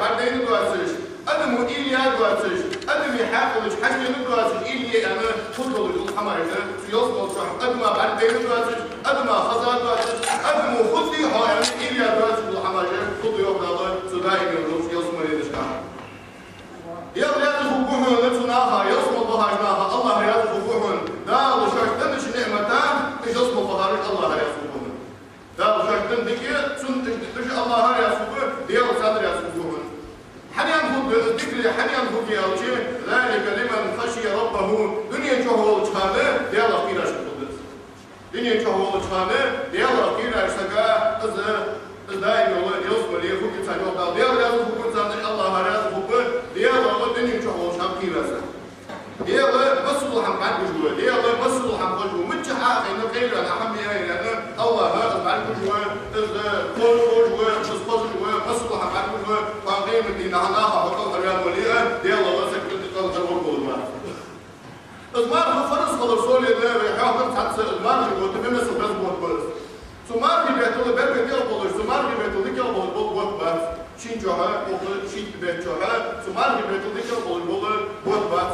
بعدين دواسش أدمو إيليا دواسش أدمي حافظش حاجة دواسش إيليا أنا فضل الحماية يوصل صح أدمى بعدين دواسش أدمى خزان دواسش أدمو خذي هاي إيليا دواسش الحماية فضل يوم الله سدايم يوم يوصل مريض شكا يا رياض فوقهم لتناها يوصل الله جناها الله رياض فوقهم دال شاكتنش نعمتان يوصل فضارك الله رياض فوقهم دال شاكتن دكية تش الله رياض فوقهم ديال صدر رياض فوقهم حنيان فوق الذكر حنيان فوق يالشي ذلك لمن خشي ربه دنيا جهول شهاده ديال أخيرا شكودس دنيا جهول شهاده ديال أخيرا شكا دائما والله يوصل لي فوق السنة ديال رياض فوق السنة الله رياض فوق ديال الله دنيا جهول شاكيرا ديال مسلو حم بعد جوا ديال مسلو حم جوا متجحا إنه خير أنا حمي لأن الله هذا بعد جوا كل جوا مسقط جوا مسلو حم بعد جوا فقيم الدين على حقق الرياض وليه ديال الله سكت كل جوا كل ما المار فرص خلص سولي ده يحاول تحت المار جوا تبي مسلو بس بوت بس سمار بيتول بيت كيلو بولش سمار بيتول كيلو بول بوت بس شين جوها بول شيت بيت جوها سمار بيتول كيلو بول بوت بس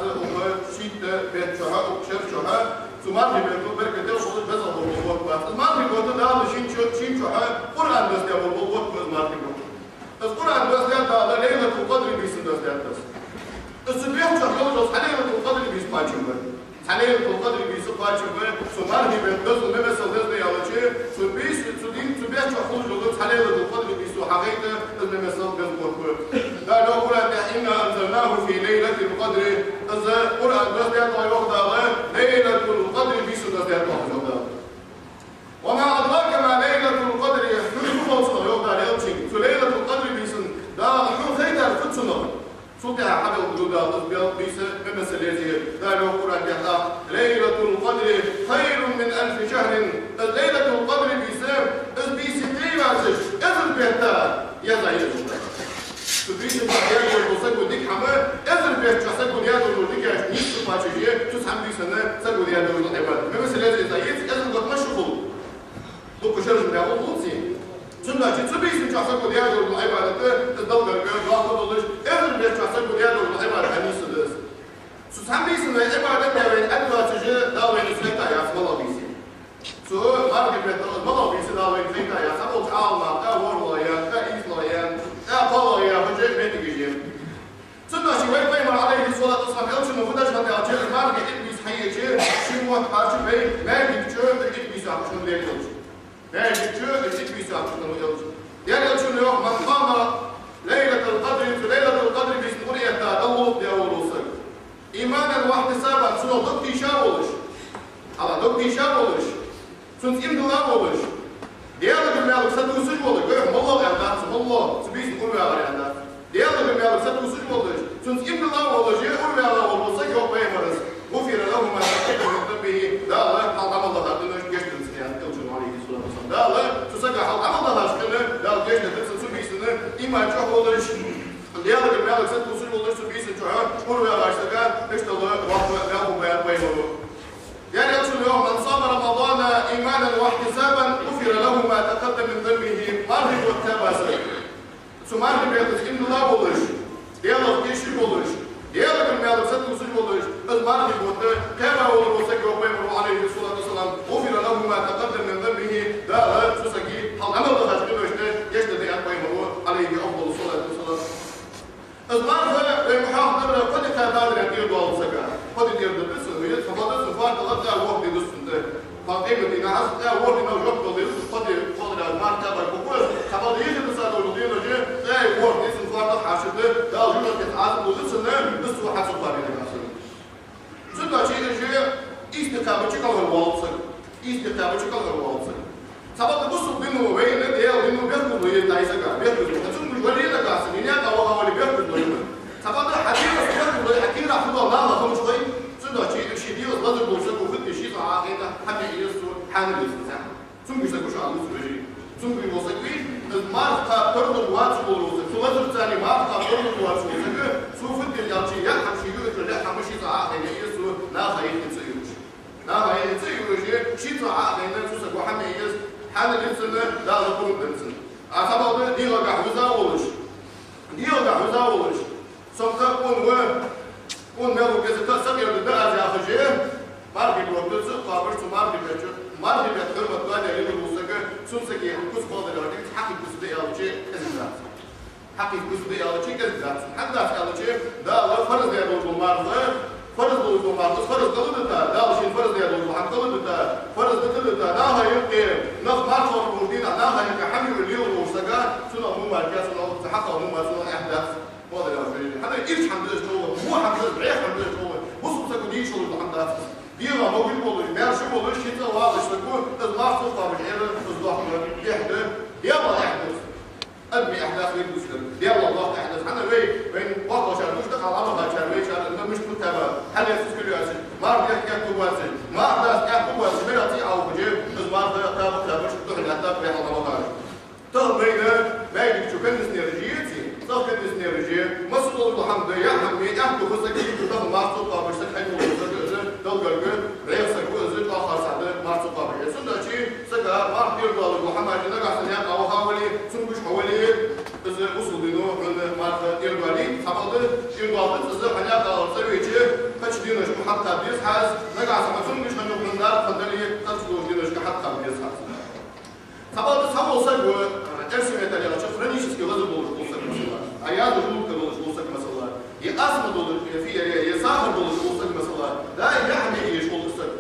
شيت بيت جوها وشيف جوها سمار بيتول بيت كيلو بول بس بوت بس سمار بيتول ده شين جوها قرآن بس ده بوت بس سمار بيتول القرآن بس ده ليلة القدر بيسند بس السبيح جوها جوز ليلة القدر بيسمعهم عليه القدر بيسقط شباب سمار بيتدز ومثل ده يالشي سبيس تدين تبيع تخرج لغت عليه القدر بيسو حقيقة المثل بالقرب لا نقول إن أنزلناه في ليلة القدر إذا قرأ بس يطلع يوقف ليلة القدر بيسو ده يطلع وما أدراك ما ليلة القدر يحتوي فوق يوقف يالشي ليلة القدر بيسو ده شو خير فتنة سوتها حبل الجودة الأسبيل بيسة بمثل يزيه ذلك القرآن يحتاج ليلة القدر خير من 1000 شهر ليلة القدر بيسة بيسة تريباسش إذن بيهتا يزايد بيسة تحيان يربو ديك حما إذن بيهتا سكو ديادو ديك نيسو باشيجيه تسحن بيسة سكو ديادو العباد بمثل يزيه زايد إذن قد مشغل دوكو شرج من يعود لوتسين سنة تبيس نشاسك وديادو العبادة تدل بالجاد واحد ولش إذن بيشاسك وديادو العبادة حنيس الدرس سوسام بيس من العبادة تبين أدوى تجي داوين سلكتا يا سملا بيسي سو مارك بيت الملا بيسي داوين سلكتا يا سبل تعالنا ورلايا إيسلايا قلايا فجأة بيت جيم سنة شوي بيمر عليه الصلاة والسلام يلش نفودا شهد أجر مارك إبليس حيجي شموت حاجة بين ما يجي إبليس عشان ليكلش يعني الشيء بيساعد شنو يلزم يعني شنو يوم من قام ليلة القدر في ليلة القدر بسمورية تدور ديالوسك إيمانا واحتسابا شنو ضد شاولش على ضد شاولش شنو إمدلا ولش ديالك المالك سدو سجولك ويحم الله عندك الله سبيس نقول على عندك ديالك المالك سدو سجولك شنو إمدلا ولش يقول على ولسك يوم بيمرس غفر له ما تقدم من ذنبه لا الله حرم الله هذا جشت يعني لا لا تسجل حلقة الله هاشكنا لا الجيش نفسه سبيسنا إما تشوفولش ديالك المالك ست وصولش سبيسنا تشوفه قولوا يا باشتغال اشتغل واحد له بيان بينه يعني أقول اليوم من صام رمضان إيمانا واحتسابا غفر له ما تقدم من ذنبه مرهب والتباسل سمارهب يتسكن لا بولش ديالك جيش بولش ديالك المالك ست وصولش المرهب كما هو المسجل وبينه عليه الصلاة والسلام غفر له ما تقدم من ذنبه لا تسجي حال عمل الله شكله يجتدي أن بينه عليه أفضل الصلاة والسلام المرهب المحافظة قد كتاب يدير دول سكا قد يدير دبسه ويد فقد سفار تغطى الوقت دسن ده فقيمة إن عزت أول إنه يوقف دبس قد يقول المار كبر كوكوز خبر يجي بسات ولدين وجه لا يقول دسن فار حاشد لا جملة تتعاطف ودسن بس واحد سفار يدير سنة شيء استقامة شكل الوالسك استقامة شكل الوالسك سبب بصوا بينه وبين ده وبينه بيركض وين تايسك بيركض تشوف مش وليه ده قاسم يعني هذا هو اللي بيركض وين سبب ده حكيم بيركض حكيم راح يقول الله ما خمس شوي سنة شيء دي وصلت بوسك وفت شيء صعب هنا حتى يسوع حامل الإنسان ثم بيسكوش على السوجي ثم بيوصل فيه المار قرض الواتس بولوسك ثم الثاني مار قرض الواتس بولوسك سوفت اليالشي يحكم شيء يقول له حكم شيء صعب هنا يسوع لا خير تسيوش لا خير تسيوش شيء صعب هنا سوسك وحنا حال الإنسان لا يكون الإنسان أعتبر دي رجع وزاولش يلقى مزاولش سمكة كون ملو كذا كسر يرد أزياء خجيه ماركي بوقت قابل شو ماركي بيتكلم متوالي اللي بيوصلك سمسكي كوس فاضي لو تيجي حكي كوس ده يلا شيء كذا حكي كوس ده يلا شيء كذا حتى يلا شيء ده الله فرض ده يدور مارضه فرض ده مارضه فرض ده ده شيء فرض ده يدور عن ده فرض ده ده هاي نف مارضه موجودين ده هاي حمي اللي وصلك شنو مو ماركي شنو تحقق مو شنو أحداث واضح يا أخي هذا إيش حمد الله جوا مو حمد الله بعير حمد الله جوا بص مسكوني شغل الحمد الله ديما ما بيقول والله ما شو والله شيء ترى واضح تقول تطلع تطلع بالعير تصدق يحدث يلا يحدث أدمي أحداث غير مسلم يلا الله تحدث أنا بين وقت شهر مش دخل عمرها شهر شهر أنت مش متابع هل يفوز كل ياسر ما بدك يكتب واسر ما أحداث يكتب واسر من أتي أو بجيب ما بدك تابع مش تروح الأحداث في هذا المكان طب بين شو كان نسنيرجيتي طب كان نسنيرجي ما صدق الحمد يا حمي يحكوا خزك يكتب ما صدق بس حلو تلقى غير سكوت زيت آخر سعد ما تصدق به سند شيء سجى ما كثير ضال محمد نجح سنيات أو حوالي سنبش حوالي إذا وصل دينه من ما يرجعلي حفظه يرجع إذا حنيات أو سوي شيء كش دينه شو حتى بيس حاس نجح سما سنبش هنو من دار فندلي كش دينه شو حتى بيس حاس حفظه سامو سجوا أرسم يتالي شوف رنيش سكوا غزل بول سكوا مثلا عياد بول بول سكوا مثلا يقاسم دول في يسافر دول بول سكوا مثلا لا يحمي يشغل السك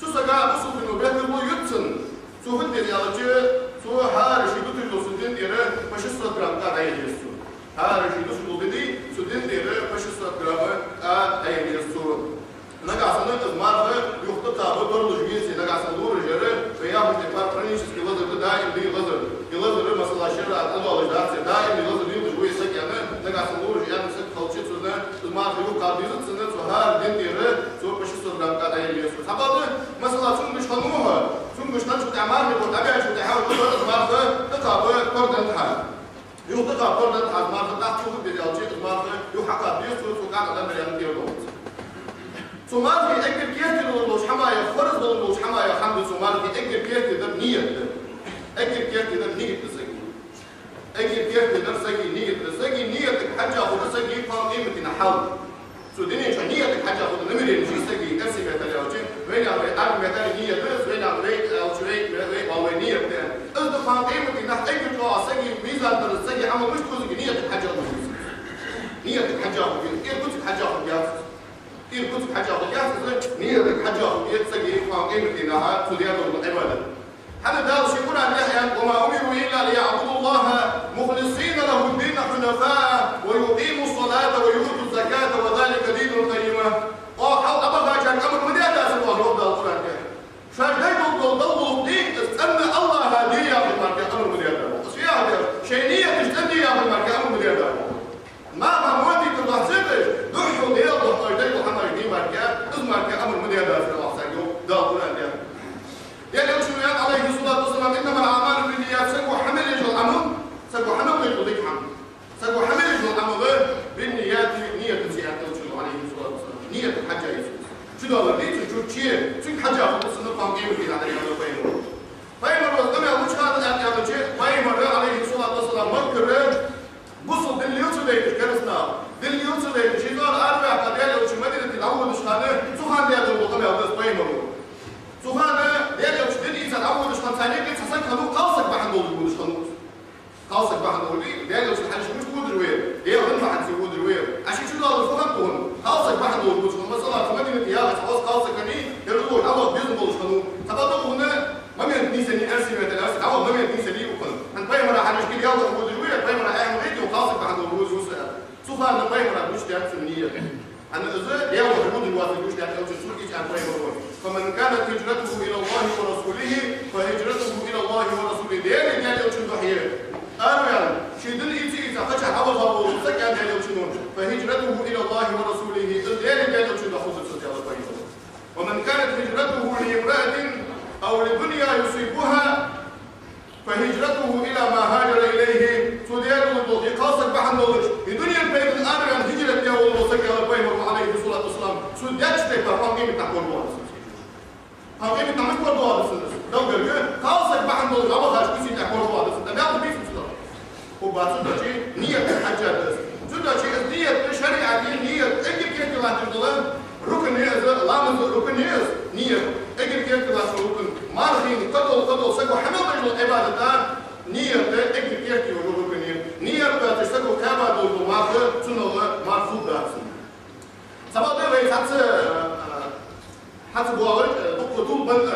شو سجى بصوا في النوبات اللي يتسن شو هدي يالجي شو هارش يدوس الدوسين ديره مش الصدرام قاعد يجلسوا هارش يدوس الدودي سودين ديره مش الصدرام قاعد يجلسوا نجا سنة المرة يخططها بدور الجنسي نجا سنور جرة فيها بتبقى فرنيش في غزر دائم دي غزر مثلا شرع الله الجدار دائم دي غزر دي جوي سك يعني نجا سنور يعني سك خلصت سنة المرة يوم قابلت سنة سهار دين ديره سو مش الصدرام قاعد يجلسوا سبب مثلا سون مش خنوها سون مش نشوف تعمار وتابع شو تحاول تقول المرة تقابل كردن حال يخططها كردن حال مرة تحت شو بيجي المرة يحقق بيسوس وقاعد على مريم ديره سومال في أجر كيرتي لولوش حماية فرز لولوش حماية حمد سومال في أجر كيرتي ده نية أجر كيرتي ده نية تسجي أجر كيرتي ده سجي نية تسجي نية حاجة أخذ سجي فان قيمة نحاول سوديني إيش نية حاجة أخذ نمرة نجي سجي أرسي مثلا أو شيء وين أعمل مثلا نية بس وين أعمل أو شيء أو نية بتاعه أصدق فان قيمة نح أجر طلع سجي ميزان ترى سجي عمل مش كوزي نية حاجة أخذ نية حاجة أخذ إيه كنت حاجة أخذ إيه كنت حاجة أخذ نية حاجة أخذ سجي فان قيمة نها سوديان العبادة هذا دار شيء عن يحيى وما أمروا إلا ليعبدوا الله مخلصين له الدين حنفاء ويقيموا الصلاة ويؤتوا الزكاة وذلك دين القيمة وحاول أبغى أجعل أمر من هذا سبحان رب القرآن فجاي ضل الدين استنى الله هدية في المركز أمر من هذا أشياء شينية تستنى يا في المركز أمر من هذا ما موادي تلاحظيش دحوا ديال ضحايا محمد دين مركز مركز أمر من هذا في العصايو ده القرآن يعني الشريعة عليه الصلاة والسلام إنما الأعمال بالنيات سجوا حمل يجوا العمل سجوا حمل ويقضيك حمل سجوا حمل يجوا العمل بالنيات نية الزيادة عليه الصلاة والسلام نية الحجة يسوع شو ده اللي تشوف شيء شو حجة خلاص نقام قيمة في هذا اليوم فايمر وزمي أبو شهادة يعني شيء فايمر عليه الصلاة والسلام مذكر قصة دليل سبيت كرسنا دليل سبيت شيء دار أربع قبائل وشو مدينة الأول شهادة سخان ده يقول قبل هذا فايمر سوفانا يا لو شدني إنسان أول مش خمسانين ليش حسن خلوه قاصك بحد دول مش خلوه قاصك بحد دول يا لو شد حاجة مش بود الوير يا وين ما حد يود الوير عشان شو ده الفهم تون قاصك بحد دول مش خلوه مثلا في مدينة يا خلاص قاصك يعني يردوا الأول بيزن مش خلوه تبادلوا هنا ما بينتني سني أرسي مثلا أرسي أول ما بينتني سني وكل هن باي مرة حاجة كده يلا بود الوير باي مرة أعمل هيك وقاصك بحد دول مش سوفانا باي مرة مش تعرف النية أنا إذا يا وحدود الوافد مش تعرف تسوق إيش عن باي مرة فمن كانت هجرته إلى الله ورسوله فهجرته إلى الله ورسوله ديالي ديالي أوشن ضحية أرويان شيدن إيتي إذا خشى حوضها وسكى ديالي أوشنون فهجرته إلى الله ورسوله ديالي ديالي أوشن ضحوز السجارة الطيبة ومن كانت هجرته لامرأة أو لدنيا يصيبها فهجرته إلى ما هاجر إليه سوديان يقاصك بحن نولش الدنيا البيت الأرويان هجرت يا والله سكى الطيبة عليه الصلاة والسلام سوديان تبقى فاقيم تقول هاقيم تعمل كل دوار السنة. لو قال خلاصك بحن دول ما بخاش كيسي تقول دوار السنة. ما يعرف بيسمع. وبعدين نية الحجة تدا شيء نية شريعة نية أجل كيف لا تقولن ركن لامز ركن نية أجل كيف لا تقولن مارخين قدو سكو حمل رجل عبادة نية أجل كيف يقولون ركن نية تسكو كابا دول مارخ تنو مارفوض دارسن سبب ده حتى بوال بقول من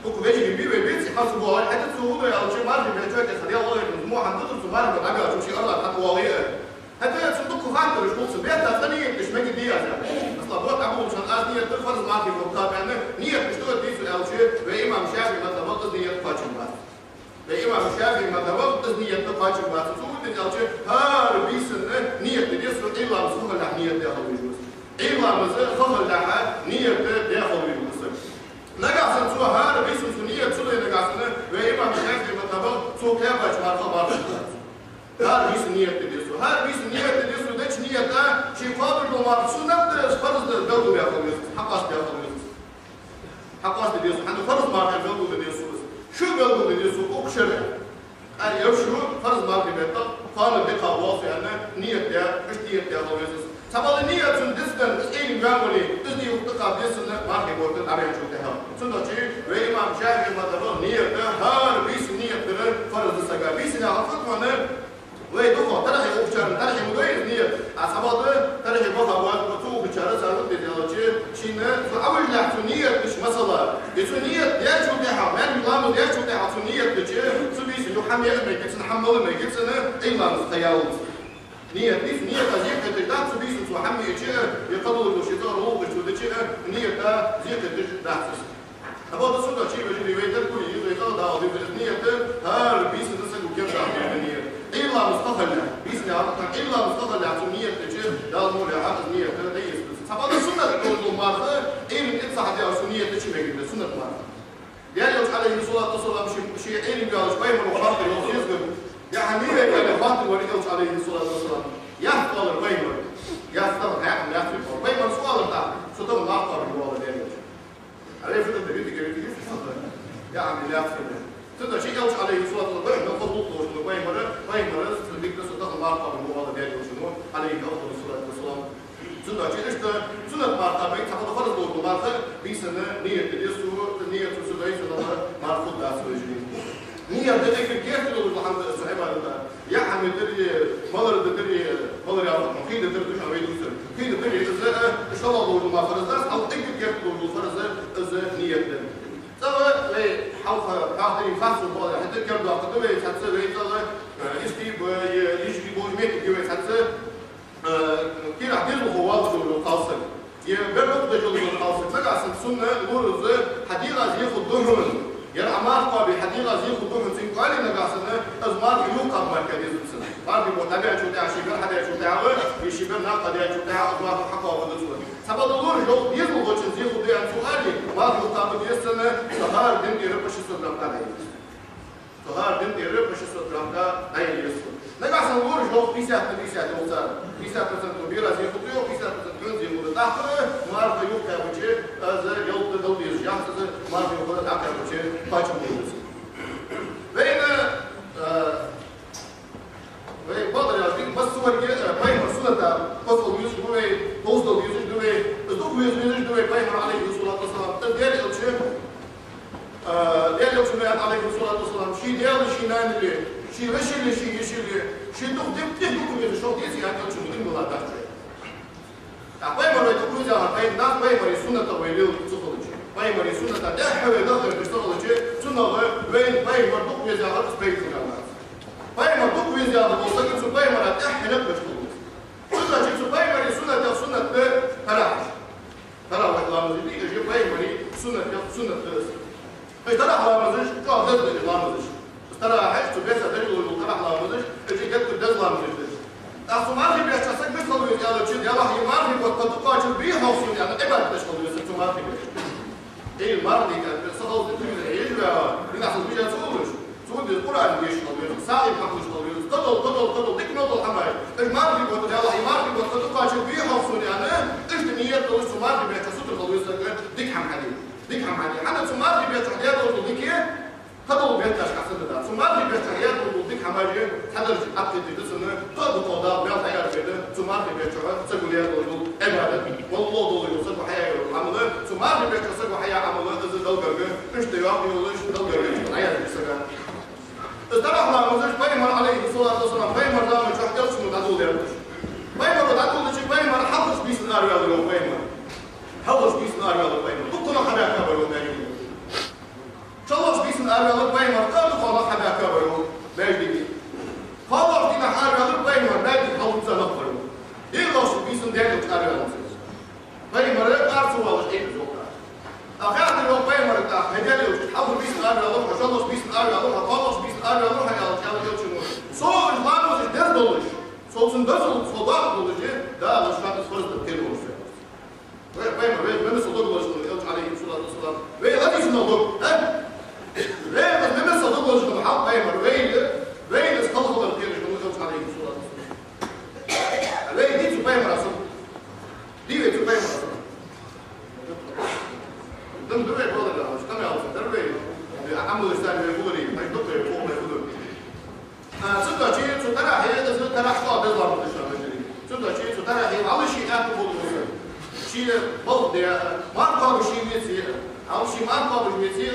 بقول بيجي بيت حتى بوال حتى سهولة أو شيء ما في بيجوا كسريع الله مو عندهم سمار من أجل أو شيء الله حتى واقعي حتى صندوق خاطر مش بوصل بيت ثانية مش مجد دي يعني أصلا بوقت عمو مش هنقاس نية تفرز ما في وقتها يعني نية مش تقدر تيجي أو شيء بإمام شافعي مثلا وقت نية فاجم بس بإمام شافعي مثلا وقت نية فاجم بس سهولة أو شيء هار بيسن نية تدرس إلا مسخة لحنية تأخذ وجوز إلا مسخة لحنية نية تأخذ وجوز نجاسن سو هار بيسن سنية سوى نجاسن وإمام شافعي مثلا سو كابج ما خبر هار بيسن نية تدرس هار بيسن نية تدرس دش نية تا شيء فاضل وما سنة فرض الدولة بيأخذ وجوز حقاس بيأخذ وجوز حقاس تدرس عند فرض ما في الدولة تدرس شو الدولة تدرس أكشر أي يشرو فرض ما في بيتا قال بقى واصل أن نية تا مش نية تأخذ وجوز سبب النية تندسن إيه جامولي تزني وقتها دسن ما في وقت أبي أشوف تها سنة شيء وإمام شافعي مثلا نية هار بيس نية ترى فرض السجا بيس نعرفت منه ويدخل ترى أكشر ترى مدوي نية سبب ترى بقى وقت بتوه بشارة سالت بديالوجي شين فأول لحظة نية مش مسألة يسون نية يشوف تها من يلامو يشوف تها نية تجي سبيس يحمي أمي كتسن حمل أمي كتسن إلا مستياوت نية تزيد تجداد سبيس وحمي إشياء يقبل الشيطان روح وشودشيء نية تزيد تجداد هذا صوت شيء بيجي بيتر كل يوم يقال ده أضيف نية هار بيس نسق وكيف تعمل نية إلا مستقل بيس نعرف إلا مستقل عشان نية تجي ده مو لعقد نية تديس هذا سنة تقول مارخة إيه من إتصح دي عشان نية تجي بيجي سنة مارخة يعني لو عليه الصلاة والسلام شيء إيه اللي قال شوي من وخاطر يوصل يا حبيبي كان خاطر وليد عليه الصلاة والسلام يحصل البيمر يحصل حياة يحصل البيمر سؤال بتاع شو تم نعطر بالوضع ده عليه فترة بيجي كيف يا عم لا يحصل تقدر شيء يوش عليه الصلاة والسلام نقول له البيمر تديك بس تاخذ نعطر بالوضع ده وشنو عليه أفضل الصلاة والسلام تقدر شيء إيش سنة نعطر بيت حتى فرض له نعطر بيسنة نية تدرسه نية تسوي سنة معرفة ده سوي نية بدك كيف تقول الحمد الصحيبة يا حمد دري مدر يعرف مخيد دري تشعر ويدوسر مخيد دري إذا إن شاء الله دول ما فرزاس أو تك كيف تقول فرز إذا نية دري سواء لي حوفة تعطي خاص البعض حتى كم ده قدوة يتحسب يطلع يستيب يجري بوجميت كيف يتحسب كي راح يدخل خواص القاصر يبرد جل القاصر فجأة سنة الورز حديقة ياخد دهن يعني عمارقة بحديقة زي خطوهم سنقالي نقاسنا أزمار يوقع مركزي السنة بعد المتابع شو تاع شيبر حدا شو تاعه يشيبر ناقة شو تاعه أزمار حقا وغدسوه سبب الدور جو يزمو غوشن زي خطوة عن سؤالي ما يوقع بدي السنة صهار بنتي ربش السلام تاعي صهار بنتي ربش السلام تاعي يسوه نقاسنا الدور جو بيسات وصار بيسات مثلا كبيرة زي خطوة وبيسات مثلا زي خطوة تحت ما أعرف يوقع وجه هذا يوم تدوي الجامعة ما في وقت أكثر وجه باجم بيوز وين بدر يعني بس صور كده باي مرسولة فصل ميوزك دوي توصل ميوزك دوي تصدق ميوزك دوي باي مر عليه الصلاة والسلام تدير الشيء دير الشيء عليه الصلاة والسلام شيء دير شيء ناندري شيء وشيء شيء تدوق ميوزك شو تيجي يعني الشيء مهم ولا تحتاج باي مر يدوق ميوزك باي ناس باي مر سنة طويلة تصل باي مر سنة ده حوالي داخل بيشتغل شيء سنة وين باي مر دوق ميوزك على سبيس الناس باي مر دوق ميوزك على بوصلك سو باي مر تحنك بيشتغل سنة شيء سو باي مر سنة تراح الله مزيد يجي باي مر سنة ايش تراح الله مزيد قاعد تدري الله مزيد ترى حاجته بس تدري وتراح الله مزيد تجي جت تدري الله مزيد أصلا ما في بيحصل مثل يلا شيء يلا هي ما في وقت تقاش بيه هوسي يعني إبعد تشتغل بس ما في إيه المرضي كان صدق تقول إيه لا بنحصل بيجا سود القرآن بيشتغل سائل حق يشتغل تضل تكنول الحماي المرضي وقت يلا هي مرضي وقت تقاش بيه هوسي يعني إيش النية توش مرضي بيحصل الخلوص ديك حم حنا سماري بيحصل يا دول ديك إيه تضل بيحصل حسب ده سماري بيحصل يا دول ديك حماجي حدر عقد تدسنا قد قضاء بيان حياة كده تمار بيتشوها سجوليات دول إبادة والله دول يوصل بحياة عمله تمار بيتشوها سجوا حياة عمله إذا دول جرجع إيش تيار يقولش دول جرجع حياة السجان استرى الله مزج بيمر عليه الصلاة والسلام بيمر دام يشوف يوصل مدعو ليرش بيمر مدعو ليش بيمر حفظ بيس النار يا ولد بيمر حفظ بيس النار يا ولد بيمر دكتور حدا كبر ونايم شلوش بيس النار يا ولد بيمر قال الله حدا كبر باجي خلاص دينا حاجة بيمر باجي حاول تنقل يغلش بيس النار يا ولد بيمر أرسل ولا شيء زوجة أخذ لو بيمر تا هدالي حفظ بيس النار يا ولد شلوش بيس النار يا ولد خلاص بيس النار يا ولد يا ولد شنو صور الفانوس الدرس دولش صوتن دزل صداق دولش ده مش فاهم فرز بالكلمة بيمر من صدق ولا شنو عليه الصلاة والسلام وين هذه شنو ها ليه بس من صدق ولا شنو حق بيمر وين استخدم الكلمة شنو عليه الصلاة والسلام وين دي بيمر اصلا دي بيمر اصلا دم دبي ولا لا مش تمام اصلا دربي عملوا الثاني يقولي مش دكتور فوق يقولوا صدق شيء ترى هي ترى حقا بالضبط صدق شيء ترى هي على شيء اكبر شيء بلد ما قام شيء مثير أو شيء ما قام مثير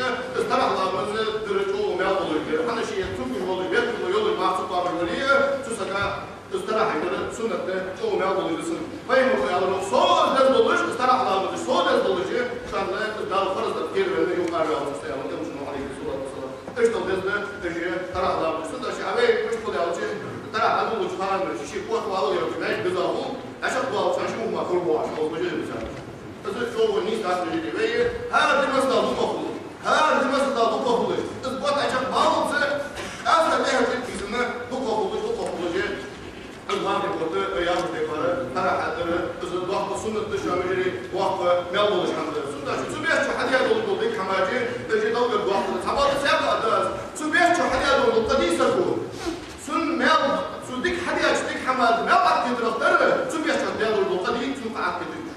ترى الله من درجة وما يقول أنا شيء تمكن والله بيت يقول ما تقام الولية تسكى تسترح كده سنة شو ما يقول الإنسان فهم يقولون صور ده دولش تسترح الله من صور ده دولش عشان لا تدار فرص تفكير إنه يوم أربعة وستة ولا كم شنو عليه الصلاة والسلام إيش تبدأ ده تجي ترى الله من صدق شيء عليه مش كل يوم شيء ترى هذا هو شهر من شيء قوة والله يوم جماعة بزاهم عشان قوة عشان شو ما كل واحد هو بجد مثال تزوج شو الناس تعرف تجي بيه هذا المسألة ضبطه هذا المسألة ضبطه إثبات عشان ما هو سر أصلا ده في سنة ضبطه جد المهم يقول أيام تكبر ترى حتى إذا ضبط سنة تشاملي وقت ما يقولش عن سنة شو بيحكي شو حد يقول ضيق حماجي تجي دولة الوقت الحبار سيابة أدرس شو بيحكي شو حد يقول القديسة هو سن مال شو ديك حد يشتك حماد ما بعد كده نختار شو بيحكي شو يقول القديس شو قاعد كده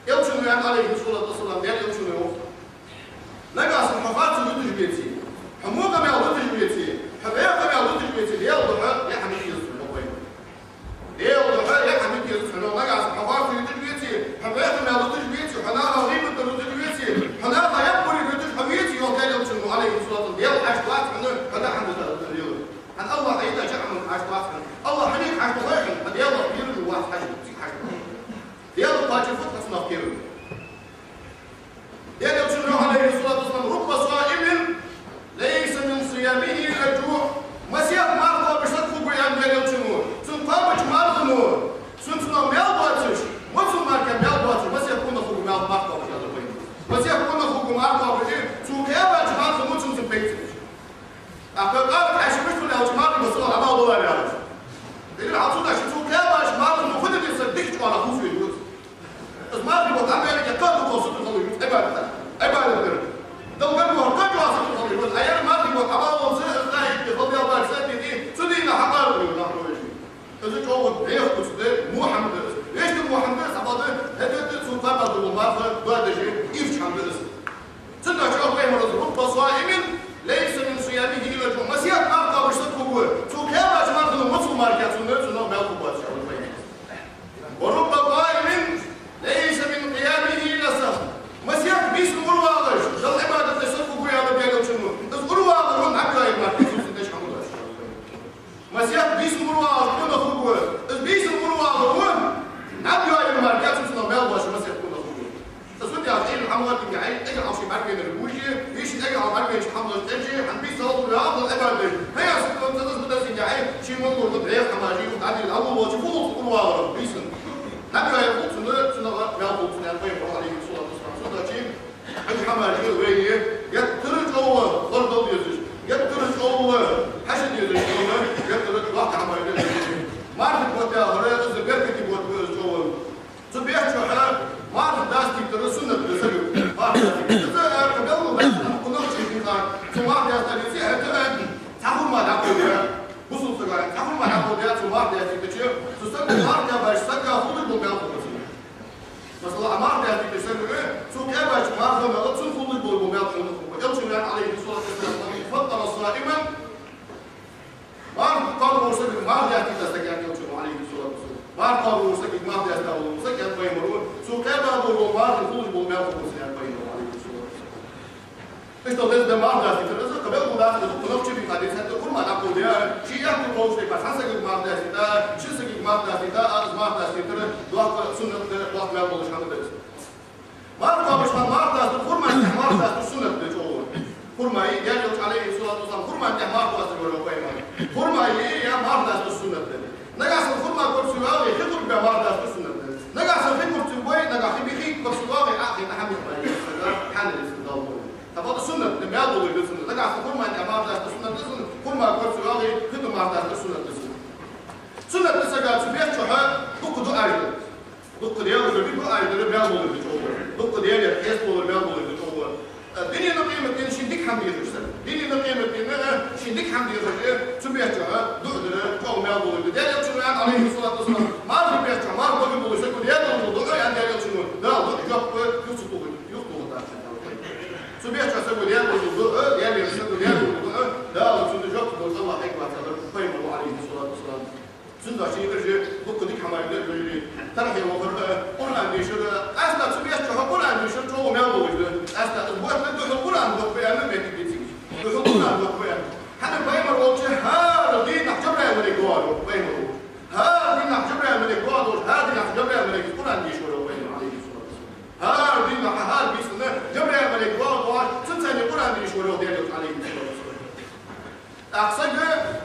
يوم شنو يعني عليه الصلاة والسلام يعني يوم شنو لقى صحفات يدج بيتي حموقة ما يودج بيتي حبيقة ما يودج بيتي يا ضحى يا حبيبي يا ضحى يا حبيبي لقى صحفات يدج بيتي حبيقة ما يودج بيتي حناها غيبة تودج بيتي حناها يقبل يودج حبيبي يوم كان يوم شنو عليه الصلاة والسلام يا عشوات حنا حمد اليوم حن الله عيدا شعب من عشوات الله حنيك عشوات حد يلا يرجع واحد حاجة يلا طاجر فتح اسمه كيرو يلا شنو عليه الصلاة والسلام رب صائم ليس من صيامه إلا الجوع مسيح مرضى بشرط بيان يلا شنو سنقامش مرضى سنتنا ميلباتش وصل ماركة ميلباتش مسيح كنا خوج ميل مرضى مسيح كنا خوج مرضى بجي سوكيابا جماعة موتشن تبيت أقول عايش مش كل أوجمار بس الله ما الله يعرف اللي عطونا شو سوكيابا جماعة المفروض يصدقش على خوف الوقت ما في وضع بالك يقدر توصل الخليج عبادة لو قالوا هرجع توصل الخليج ايام ما في وضع ما وصل الخليج تفضل يا بارك سنتي دي سدينا حقار ولا اذا جو بياخذ محمد ايش محمد صفاده هذا سلطان عبد الله بعد شيء يفش عن الاسم صدق شو بين رب صائم ليس من صيامه الا الجوع مسيح ما قبل صدقه سو كما جماعه المسلم ماركات سنه ما يقبل ورب قائم ليس من قيامه إلا سهل مسيح بيس نقول واضح ده العبادة تشرفوا فيها بيجوا شنو تقولوا واضح هون عبد ما تيجي تشحنوا مسيح بيس نقول واضح كنا خوجوا بيس نقول واضح هون عبد ما كاتب شنو ما يبغاش مسيح كنا خوجوا تسوي يا أخي الحمد لله عين أجي عشان بعرفين الوجه يش أجي عم بعرفين الحمد لله تجي عن بيس صلاة العبادة العبادة هي أصلا تدرس بدرس عين شيء موضوع تبريح حماجي وتعدي الأول وتفوت تقول واضح بيس نبي يقول سنة يقول سنة الطيب عليه الصلاة والسلام سنة شيء الحماجي وهي يترك أول ضرب يزج يترك أول حشد يزج يترك واحد حماجي ما عرفت وقتها هراء إذا بيركت يبغى تقول صبيح شو حال ما عرفت ناس تقدر سنة تسجل ما عرفت إذا قبلوا بس كنا شيء كذا ثم واحد يستلزي هذا تعرفوا ما نقول وصل سجارة تعرفوا ما نقول يا ثم واحد يستلزي تستقبل واحد يا باش سجى خذ البومبال مثلا ما عرفت تسجل سو يا باش ما أخذ ما تصل خذ البومبال يمشي عليه الصلاة والسلام فطر الصائم مهدي تستكان يوشنو عليه الصلاة والسلام مار قالوا سكت مهدي استولوا سكت بيمرون سوق هذا برو مار الخوج بالمال وسكت بيمرون عليه الصلاة والسلام إيش تقول ده مهدي ترى قبل ما داخل الخلاف شيء في حديث هذا كل ما نقول ده شيء يحكي قول شيء بس حسب مهدي ده شو سكت مهدي ده أز مهدي ترى دوق سنة دوق مال ولا شو هذا مار قابش مهدي كل ما مهدي السنة ده جوه كرما يجلس عليه الصلاة والسلام كرما أنت ما تواصل ولا قيمة كرما يا ما هذا السنة نجاس كرما كرسي واقي خطر بما هذا السنة نجاس في كرسي واقي نجاس في بخيك كرسي واقي أخي نحمي حنا الاستدلال تفضل السنة لم يضل بالسنة نجاس كرما أنت ما هذا السنة كرما كرسي واقي خطر ما هذا السنة سنة تسجل سبيت شهر دق دعاء دق ديال البيت دعاء اللي بيعمل بالجوع دق ديال الحياة اللي بيعمل بالجوع ديني نقيمة دين شندك حمد يرسل ديني نقيمة دين شندك حمد يرسل سبيتها دعدنا قوم يابو الدين يوشنو يعني عليه الصلاة والسلام ما في بيتها ما هو بيقول شكو ديال الموضوع يعني ديال يوشنو لا جاب يوسطو سبيتها سكو ديال الموضوع ديال يوشنو ديال الموضوع لا يوشنو جاب الله حكمة هذا قيم الله عليه الصلاة والسلام سنة شيء يرجع بكو ديك حماية اللي ترحي وفر قرآن بيشر أصلا سبيتها قرآن بيشر قوم يابو أصلا الوقت ده القرآن ده بيان ما بيتي القرآن ده بيان حتى بيمر وجه هذا دين جبر من الجوار بيمر هذا دين جبر من الجوار هذا دين جبر من القرآن بيشور بيمر عليه الصلاة والسلام هذا دين هذا بيسنا جبر من الجوار سنة القرآن بيشور عليه الصلاة والسلام أقصد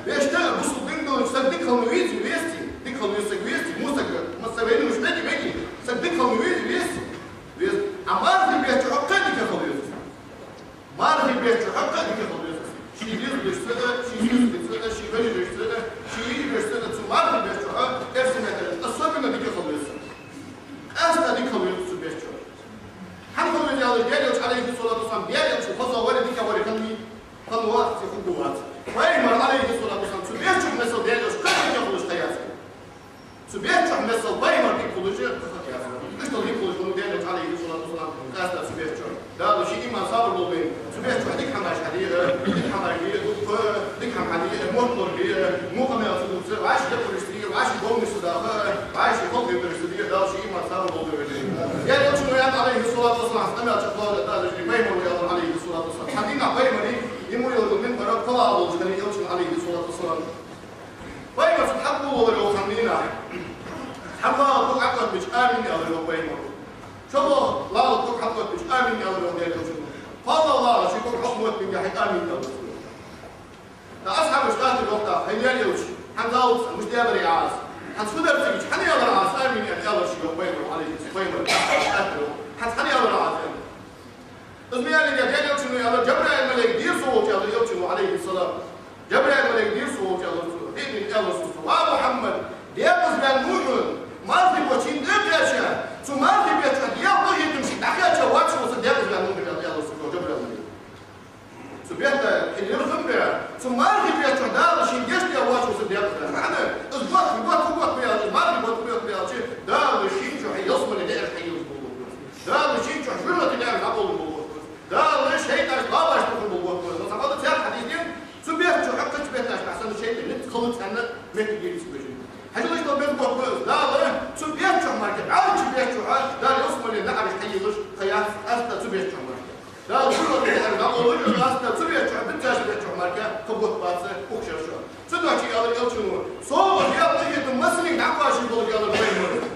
بيشتغل بس دين صدقهم ويزي ويستي دقهم ويستي مستقر مستويين مش بيجي صدقهم ويزي أمار في بيت حقا ديك خليص مار في بيت حقا ديك خليص شيء يجوز بيشتغل شيء يجوز بيشتغل شيء غير بيشتغل شيء يجي بيشتغل ثم مار في بيت حقا ارسم مثلا الصبر ما ديك خليص أصلا ديك خليص في بيت حقا هم خليص يا الله جالس عليه الصلاة والسلام جالس فصل ولا ديك ولا كمي خلوات في خدوات ويمر عليه الصلاة والسلام في بيت حقا مثل جالس كل ديك خليص قياس في بيت حقا مثل ويمر ديك خليص قياس إيش تضيف خليص جالس عليه الصلاة والسلام أصلا سبيتشر ده شيء ما صار بالبين سبيتشر ديك حماش حديقة ديك حماش ديك حم حديقة مطلر بيه مو كم يصير وعاش يدخل يشتري وعاش يقوم يصدقه وعاش يخوف يشتري ده شيء ما صار بالبين يا يوم يا عليه الصلاة والسلام أنا أشكر هذا الشيء ما يمر يا عليه الصلاة والسلام حدينا بيمري يمر يوم من برا طلع وجهني يوم عليه الصلاة والسلام بيمر تحبوا ولا خمينا حبوا تقعد مش آمن يا الله بيمر شبه لا تقول حقك مش آمن يا الله ده يوجد قال الله شو يقول حكمت من جهة آمن يا الله لا أصحاب مش قادر الوقت هينيال يوجد حنزاوت مش دابر يعاس حنسودر تيجي حني يا الله عاس آمن يا الله شو بيمر عليه بيمر أكله حني يا الله عاس اسمي على جدال يوجد يا الله جبرائيل الملك دير صوت يا الله يوجد عليه السلام جبرائيل الملك دير صوت يا الله دين يا الله ومحمد ديابز بن نوح ما في وجين دبلشة ثم ما في بيت يا الله يمشي دحيا جوات وصل ديابز بن نوح يا الله سبحانه وتعالى سبيت اللي يرفض بها ثم ما في بيت دار شيء جست يا واش وصل ديابز معنا اسبوع بيا ما في بيت بيا شيء دار شيء شو يصمل اللي الحي دار شيء شو حلمة اللي عقول دار شيء تبغى تقول بالوقت فقط تعرف حديثين سبيت شو حقك بيت احسن شيء اللي تخلص عنه ما تجي تسبيت حاجة يطلب منك وقف لا سبيت شو مركب عاود سبيت شو لا يصمل اللي نعرف حيلش خياس أصلا سبيت شو مركب لا كل اللي نعرف نقول أصلا سبيت شو بنتاج سبيت شو مركب خبوط باسه وخشر شو سدوا شيء هذا يلشنو صوب يا طيب المسلم نعقاش يقول يا الله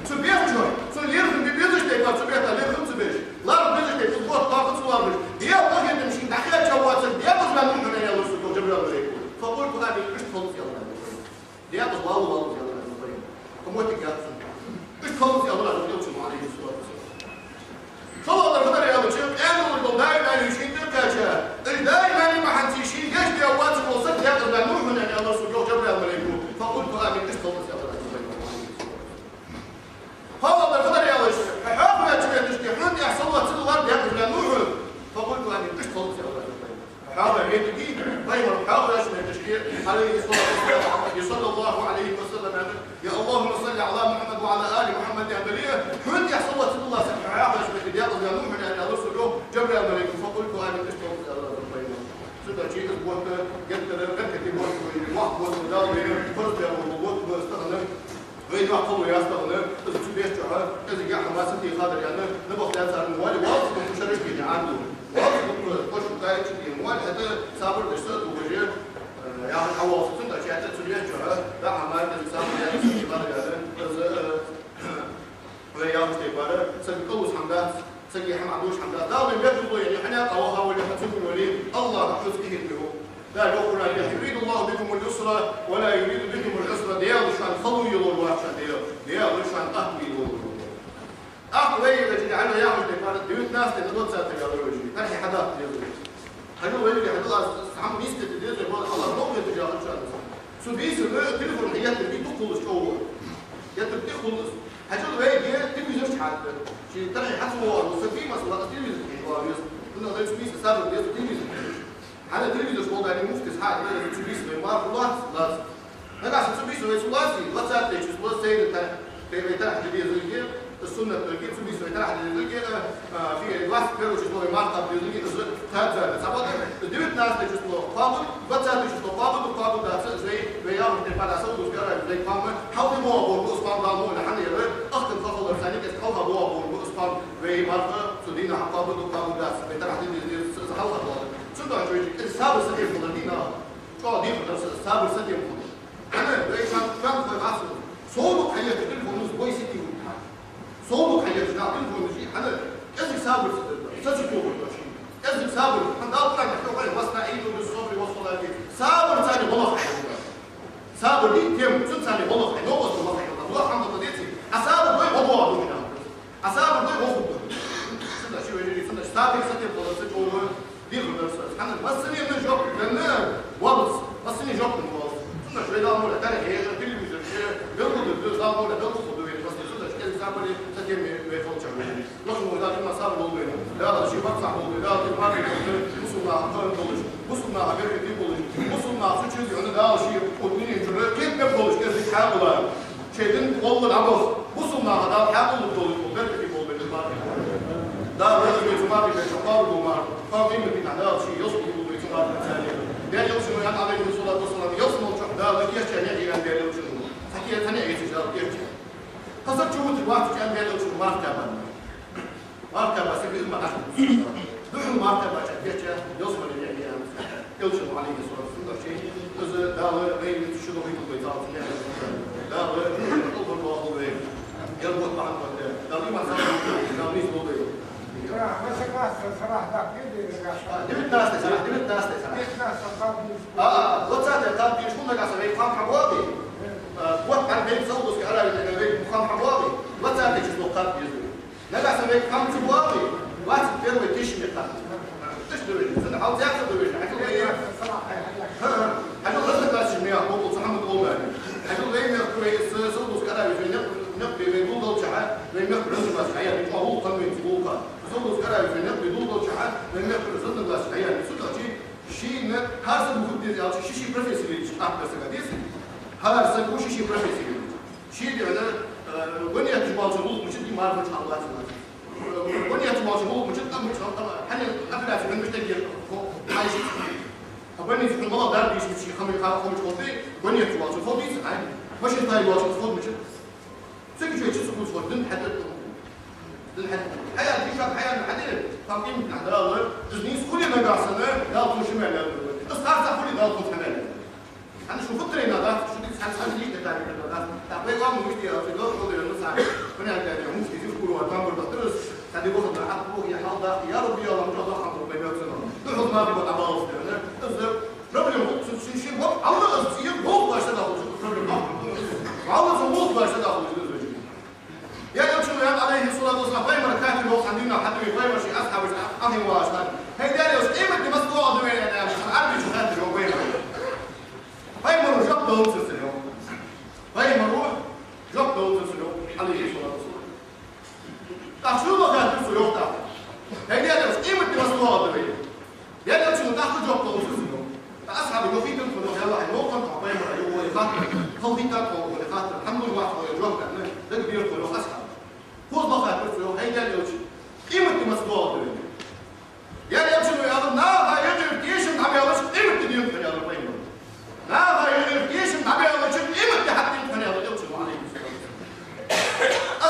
سبيت شو سلير في بيزش تبغى سبيت عليه خمس بيش لا بيزش تبغى خبوط طاقة صوارش يا طيب تمشي داخل جوات يا بس ما نحن يا الله سبحانه وتعالى فقلت هذه إيش خلص يا الله يا بس والله يا الله كموت الجاتون إيش خلص يا الله يوصل عليه الصلاة والسلام صلى الله عليه وسلم أنا والله دائما يشين تركاجا دائما ما حنتيشين جيش يا واتس وصلت يا الله نوح من يا الله سبحانه وتعالى فقلت آمين إيش خلص يا الله هذا بالقدر يا الله حافظ يا جماعة تشتغلون يحصل الله تلو الأرض يا الله نوح فقلت آمين إيش خلص يا الله حافظ يدي طيب حافظ يا جماعة تشتغل عليه الصلاة والسلام صلى الله عليه وسلم يا اللهم صل على محمد وعلى آل محمد يا بليه حد يحصل الله تلو الله سبحانه وتعالى يا الله يا نوح يا الله سبحانه جبريل الملك فقلت آمين إيش خلص يا الله سيدا شيء أسبوع قلت لك واحد وداوي فرد يا الله وين يحكموا يستغنوا إذا تبيش جهة إذا جاء حماسة خاطر يعني نبغى تنسى الموال واصل مشارك بين عنده واصل كل شيء كذي الموال هذا صابر دشتت وجه يعني حواس تنتج يعني تبيش جهة لا حماسة صابر يعني خاطر يعني إذا ولا يوم تبارة سبقوا حمدات سجي حمدوش حمدات لا من بيت يعني إحنا قواها ولا حتكون ولي الله حفظه له لا يقول يريد الله بكم اليسر ولا يريد بكم العسر ديال شان خلو يلور واحد ديال شان أهل يلور أهل إذا جعلنا يعمل ديال ديوت ناس تنقول ساتر يا رجل ترحي حدا يلور هذا وين اللي حدا عم يستد ديال يقول الله ممكن تجاه شان سو بيس تليفون حياة اللي تدخل شو يتدخل هذا وين ديال تلفزيون شحال شي ترحي حسوا وصفي مثلا تلفزيون هو كنا غير بيس سابق ديال تلفزيون على التلفزيون شغل يعني مفتش حاجة لازم تبيس بمار خلاص نقاش تبيس ويسولاسي لا تساعدش تقول سيد في تحت دي زوجين السنة تركيب تبيس في تحت دي زوجين في الواحد بيرو شغل ما قبل دي زوجين هذا سبب ديوت ناس تجسوا قابل لا تساعدش قابل ده زي بيام تبع سوق وكذا زي قام حاول مو أبو أسبان ده مو لحن يرى أخذ فخل الثاني كتحاول أبو أسبان في مرة سدينا قابل ده في تحت دي حاول سنة جوجي السابر سديم فلانينا قاعدين في السابر سديم أنا ليش كان في العصر صوره حياة التلفون بوي سديم صوره حياة التلفون شيء أنا إذا سابر سديم إذا سابر أنا أطلع نحكي واستعين بالصبر والصلاة سابر ثاني والله حياة سابر دي تيم سن ثاني والله حياة نوبس والله حياة الله الحمد لله ديتي أسابر دوي موضوع دومنا أسابر دوي موضوع سنة شو يجري سنة سابر سديم فلان دي خلاص انا بس اني من جوب لان وابس بس اني جوب من وابس ثم شويه ده مول تاني هي التلفزيون بياخد الفلوس ده مول بياخد خدوه بس كده كده صعب لي تتم بيفوت شغله لكن هو ده ما صار له لا شيء بقى له لا ما وصلنا قال بولش وصلنا غير دي بولش وصلنا في شيء انا ده شيء قلني جرى كيف بولش كده حاول شيء والله العبث وصلنا هذا حاول بولش وقدرت في بولش ده الرجل يسمع بشقار ومار قاضي من هذا شيء يصل يسمع بالثاني ده يوصل يعني عليه الصلاه والسلام يصل ده لك يشتري يعني ده يوصل حكي ثاني يسجل يرجع قصد شو الواحد كان ده يوصل مرتبه سبيل ما اخذ دخل مرتبه يرجع يوصل يعني يوصل عليه الصلاه والسلام شيء اذا ده غير تشدوا في البيضات ده غير الله هو يربط مع ده ما صار ده مش بس الناس صراحة كده دي الناس واتساب القاب يشكون لك عشان يفهم حوابي وقت عن بين صوت على البيت مخام حوابي واتساب يشوف القاب يزول لا عشان يفهم حوابي واحد بيرو يتشمي القاب تشتري انا عاوز ياخذ وجه حكوا لي حكوا لك بس جميع ابو محمد قوماني حكوا لي كويس صوت على البيت نقبل بيقول له شحال بينقبل بس حياه بيقول قانون فوقه صوت كلام في نقبل دول شحال بينقبل صوت بس حياه صوت شيء هذا المفروض يعني شيء بروفيسيونيل بس قديس هذا سكو شيء بروفيسيونيل شيء يعني بنيه تبغى تقول مش دي ما اعرف ان الله تعالى بنيه تبغى تقول مش احنا ابدا في المشتري عايش ابني في الموضوع ده بيش شيء خمس قضيه بنيه تبغى تقول دي مش طيب تقول مش سكت شويه تسكت صوت دين حتى الحياه دي شاب حياه محدده تقييم من هذا تجنيس كل ما قاصنا لا شمال استعرض كل ده شمال انا شو فكري هذا شو دي حاجه لي تاني هذا تعبي قام مش دي في دور دور النص من هذا مش دي يقولوا وطن بالدرس هذه واخد الحق هي حاضر يا ربي يا رب الله خاطر بينك سنه تاخذ ما بيبقى عباس ده بروبلم شيء هو الله يصير هو باش تاخذ بروبلم عاوز هو باش تاخذ يا يوم عليه الصلاة والسلام فايمر كاتب وقت عندنا حتى فايمر شيء أصحاب أخي واشتغل هي داريوس إيمت مسؤول دوين أنا مش عارف شو هذا اليوم فايمر جاب دول سلسلة فايمر جاب دول سلسلة عليه الصلاة والسلام تحشو ما كاتب سلوك تاع هي داريوس إيمت مسؤول دوين يا يوم تحشو جاب دول سلسلة أصحاب يوفي تنفذ يلا هنوقف مع فايمر أيوه يخاطر خوي تاكل ويخاطر الحمد لله ويجوب ده كبير كله أصحاب هو ضغط الفلوس هي ده اللي قيمة مسؤول يعني يمشي ويقول نافع يجري كيشن عم يقولش قيمة اليوم في هذا البين نافع يجري كيشن عم يقولش قيمة حتى في هذا يمشي عليه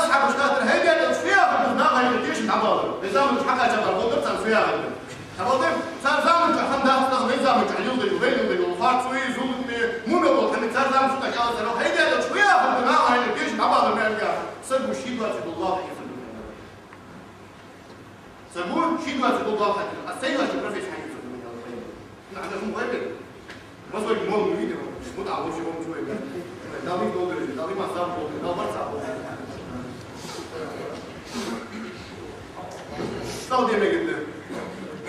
أصحاب الشاطر هيدا فيها في النظام هيديش تعبان نظام الحقا جبر قدرت فيها تعبان صار زمان الحمد لله نظام التعليل وبين وفات شوي زود مو نقول حنا صار زمان فتح يا سلام هيدا فيها في النظام هيديش تعبان ما يرجع سبوا شيء واجب الله سبوا شيء واجب الله السيد واجب ما فيش حاجة في الدنيا نحن عندنا مغيب بس هو يمر الفيديو مو تعبوا شيء هم شوي دالي دولار دالي ما صار دولار ما صار استودي ما قدر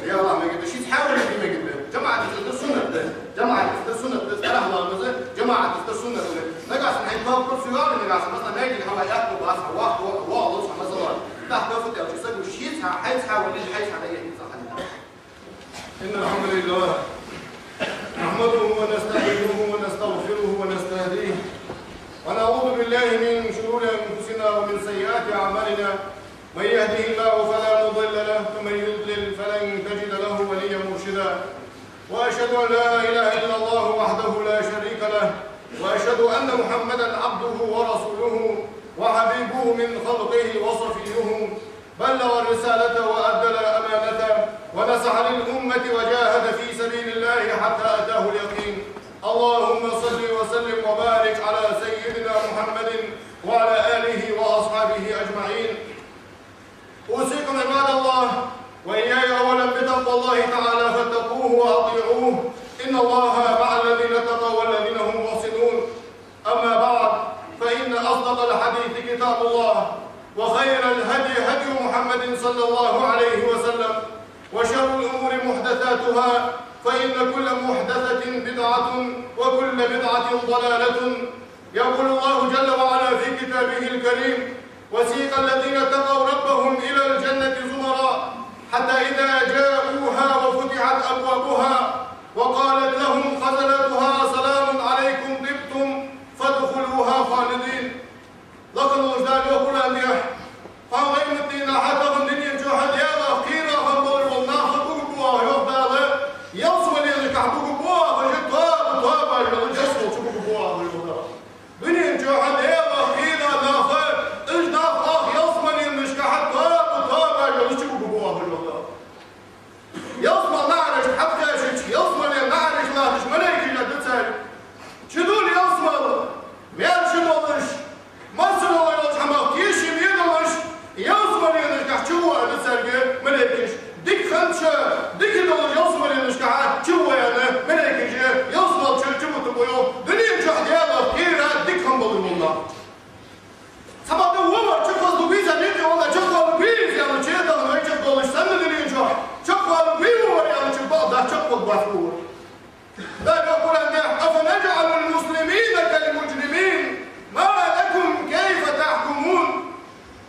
يا الله ما قدر شيء تحاول يدي ما قدر جماعة السنة جماعة السنة أنا الله مثلا جماعة السنة نقاس نحن ما بروفيسور نقاس مثلا نيجي الحوايات وباص واحد واحد مثلا تحت وقت أو تسوي شيء حيتحاول يحيي على أي صح إن الحمد لله نحمده ونستعينه ونستغفره ونستهديه ونعوذ بالله من شرور أنفسنا ومن سيئات أعمالنا من يهده الله فلا مضل له ومن يضلل فلن تجد له وليا مرشدا وأشهد أن لا إله إلا الله وحده لا شريك له وأشهد أن محمدا عبده ورسوله وحبيبه من خلقه وصفيه بلغ الرسالة وأدى الأمانة ونصح للأمة وجاهد في سبيل الله حتى أتاه اليقين اللهم صل وسلم وبارك على سيدنا محمد وعلى آله وأصحابه أجمعين أوصيكم عباد الله وإياي أولا بتقوى الله تعالى فاتقوه وأطيعوه إن الله مع الذين اتقوا والذين هم محسنون أما بعد فإن أصدق الحديث كتاب الله وخير الهدي هدي محمد صلى الله عليه وسلم وشر الأمور محدثاتها فإن كل محدثة بدعة وكل بدعة ضلالة يقول الله جل وعلا في كتابه الكريم وسيق الذين اتقوا ربهم إلى الجنة زمرا حتى إذا جاءوها وفتحت أبوابها وقالت لهم خزنتها سلام عليكم طبتم فادخلوها خالدين لقد وجدان يقول أنبياء فغير الدين حتى غندني الجوحد يا أخيرا غنبور والناخ بقبوها يوضع يوصل لك بقبوها فجدها بطابة يجسوا بقبوها دنيا الجوحد يا أخيرا ناخر اجداف أخ يوصل لك حتى بطابة يجسوا بقبوها يوصل نعرش حتى شيء يوصل نعرش لا تشملك إلا تتسال شدول يوصل ميرش نوضش مصر الله يرحمه كيشي ميدوش يوصل ينشكح شو تتسال ملكش ديك خمسة ديك دول يوصل ينشكح شو يعني ملكش يوصل شو تبويو دنيا جهد يلا كيرا ديك هم بالله سبب هو شوفوا بيزا نيجي ولا شوفوا بيز يعني شيء ده ما يشوفوا السنة دنيا جهد شوفوا بيو يعني شوفوا ده شوفوا بافور ده يقول أن أفنجعل المسلمين كالمجرمين ما لكم كيف تحكمون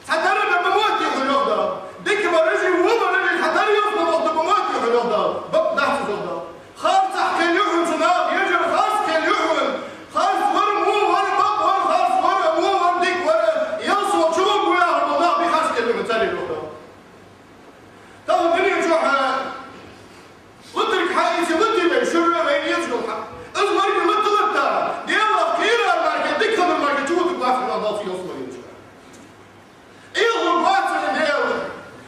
حتى أنا بموت يحلو ده ديك برجي وما رجي حتى يفضل وقت بموت يحلو ده بقدح في ده خالص كان يحلم سناب يجي خالص كان يحلم خالص ور مو ور بق ور خالص ور مو ور ديك ور يوصل شوق ويا رمضان بخالص كلمة تاني ده طب الدنيا جوحة ودرك حقيقي ودي بيشرب بين يسجل حق المركب متلتة دي الله كيرا المركب ديك هم المركب شو تبغى في النظام في يوصل يسجل إيه هو باتر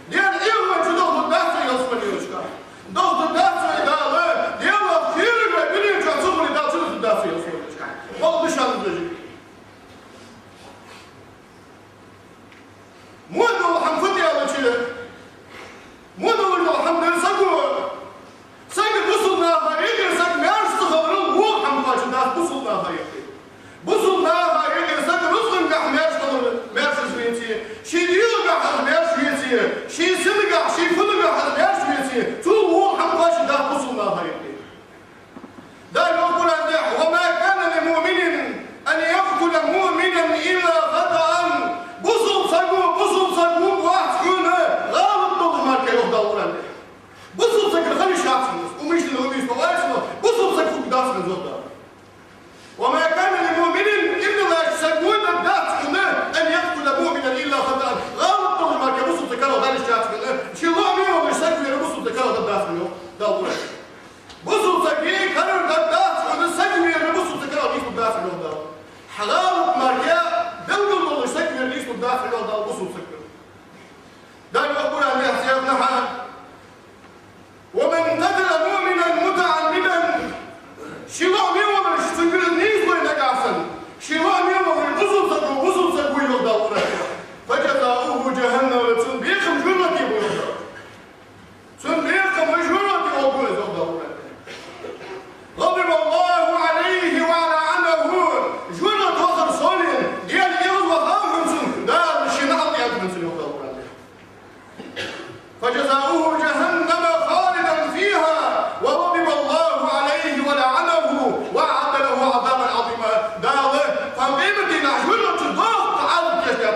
دي إيه هو شو ضغط الناس يوصل يسجل ضغط الناس إذا دي الله كيرا بين يسجل صغر إذا شو الناس يوصل يسجل والله مش هنضجي مو إنه حنفتي على شيء مو إنه الحمد لله سجل بصلنا هايجي سجل ميرش تغبرون هو حمقاش الناس بصلنا هايجي بصلنا هايجي سجل رزقن قح ميرش تغبر ميرش سويتي شي ديو قح ميرش سويتي شي سنقح شي فنقح ميرش سويتي تو هو حمقاش الناس بصلنا هايجي ده يقول أن وما كان لمؤمن أن يقتل مؤمنا إلا خطأ بصل صقوب واحد كونه غالب ضد ماركة يفضل أن بصوا سكر خلي شخص ومش للغميس فواسمه بصوا سكر قداس من زوجة وما كان لمؤمن إلا سكون الداس كله أن يقتل مؤمنا إلا خطأ غلط طول ما كان بصوا سكر وغالي شخص كله شيء الله مين ومش سكر بصوا سكر الداس منه ده أقول بصوا سكر كانوا الداس ومش سكر بصوا سكر ليس الداس منه ده غلط ما كان دلوا الله سكر ليس الداس منه ده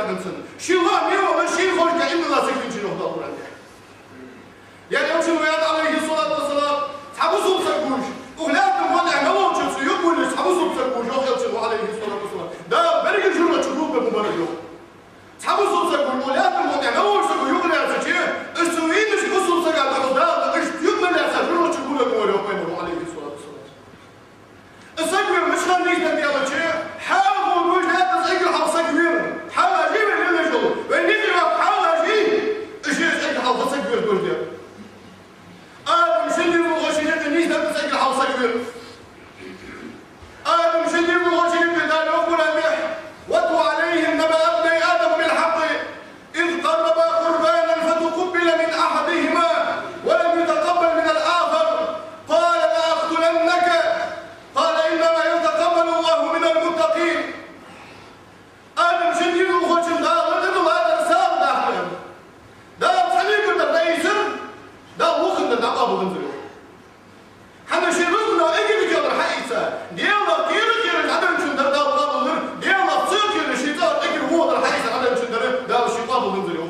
منسن شيء ميو ولا شيء خوش كأن الله سكين شنو هذا القرآن يعني يوم شنو ياد عليه الصلاة والسلام حبسوا بسكوش أولادهم وضع نوم شو يقول لي حبسوا بسكوش أخذ شنو عليه الصلاة والسلام ده بريء جرنا شروط بمبارك يوم حبسوا بسكوش أولادهم وضع نوم شو يقول لي أسكين السويد مش حبسوا بسكوش ده إيش يقول لي أسكين جرنا شروط بمبارك عليه الصلاة والسلام السكوير مش خليك تبيع شيء حاول وجهات تسجل على السكوير حاول أجيب اللي يجوا وينيجي حاول أجيب إيش يسجل على السكوير دول ده آدم شديد وغشيت النيس تسجل على السكوير آدم شديد وغشيت قال أقول أميح واتوا عليهم نبأ ابني آدم بالحق إذ قربا قربانا فتقبل من أحدهما ولم يتقبل من الآخر قال لأقتلنك قال إنما يتقبل الله من المتقين آدم شديد وغشيت هذا سام داخل ده خليك الرئيس ده وخد العقاب وغنزله حنا شي رزقنا اجي بجبر حقيقة ديالا كير العدم شندر ده وقابل غير ديالا تصير الشيطان اجي هو ده الحقيقة العدم شندر ده الشيطان وغنزله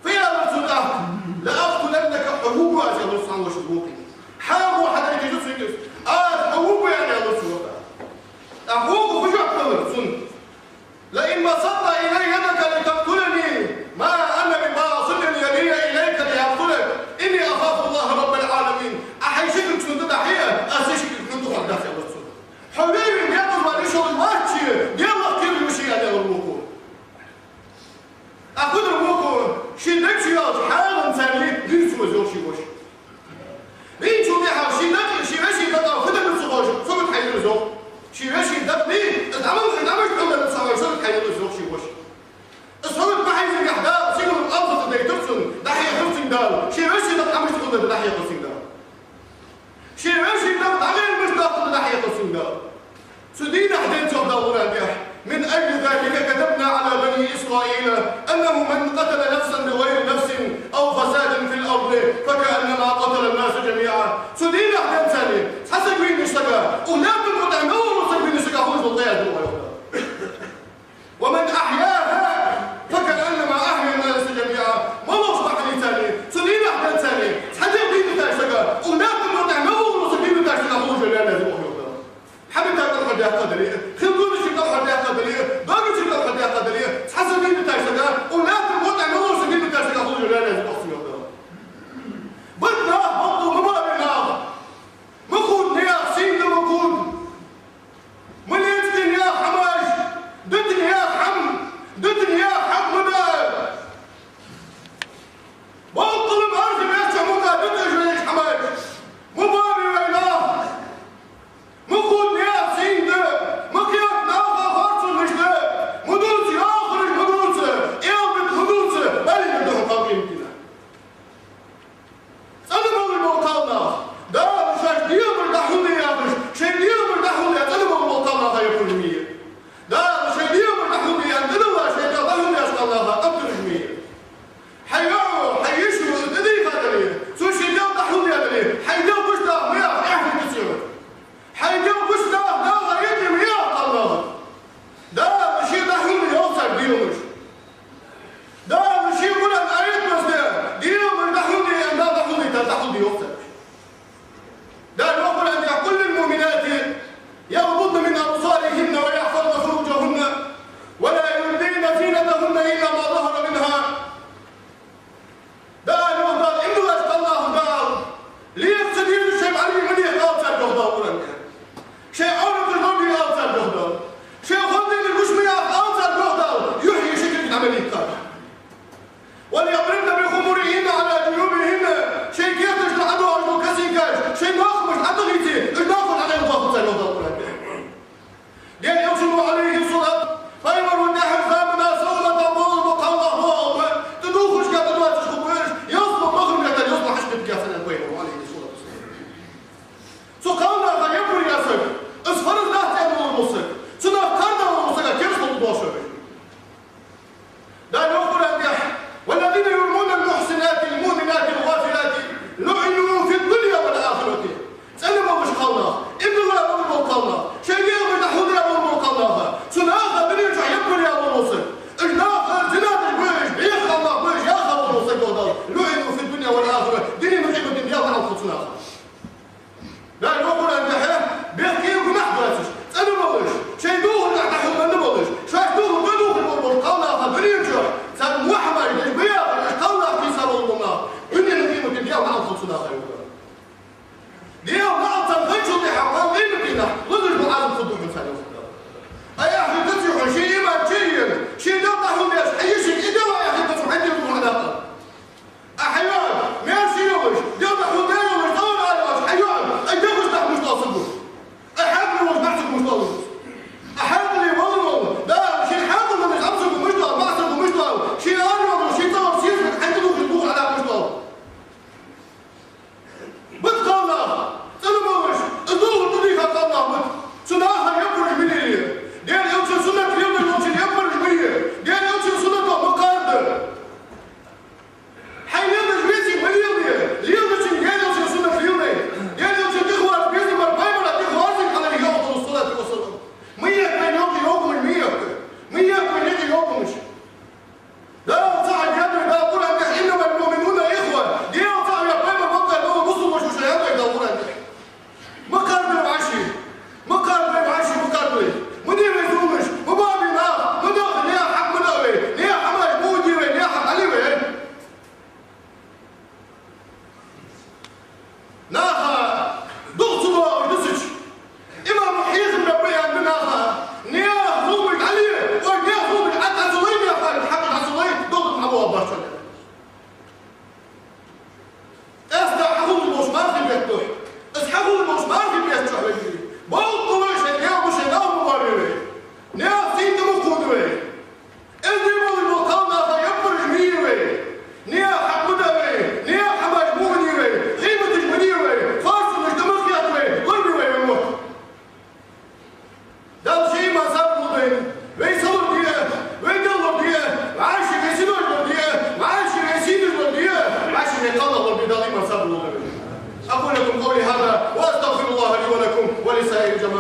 في هذا الصداع لأقتلنك حبوب أجل الله سبحانه وشبوكي حاول حدا يجي يسوي حبوب يعني الله سبحانه أخوك فجأة تمر سن لئن بسطت إلي يدك لتقتلني ما أنا بباسط يدي إليك لأقتلك إني أخاف الله رب العالمين أحيشك كنت تحية أسيشك كنت خلدك يا رسول حبيبي يا ما ليش الوقت يلا كيف المشي يا ربكم أخذ ربكم شدك شيء حالا ثاني ليش وزوج شيء وش لين شو بيها شيء ده خذ من صغار صوت حي الزوج شيء ده ليه العمل كمان صغار صوت حي الزوج شيء وش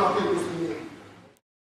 نعطيك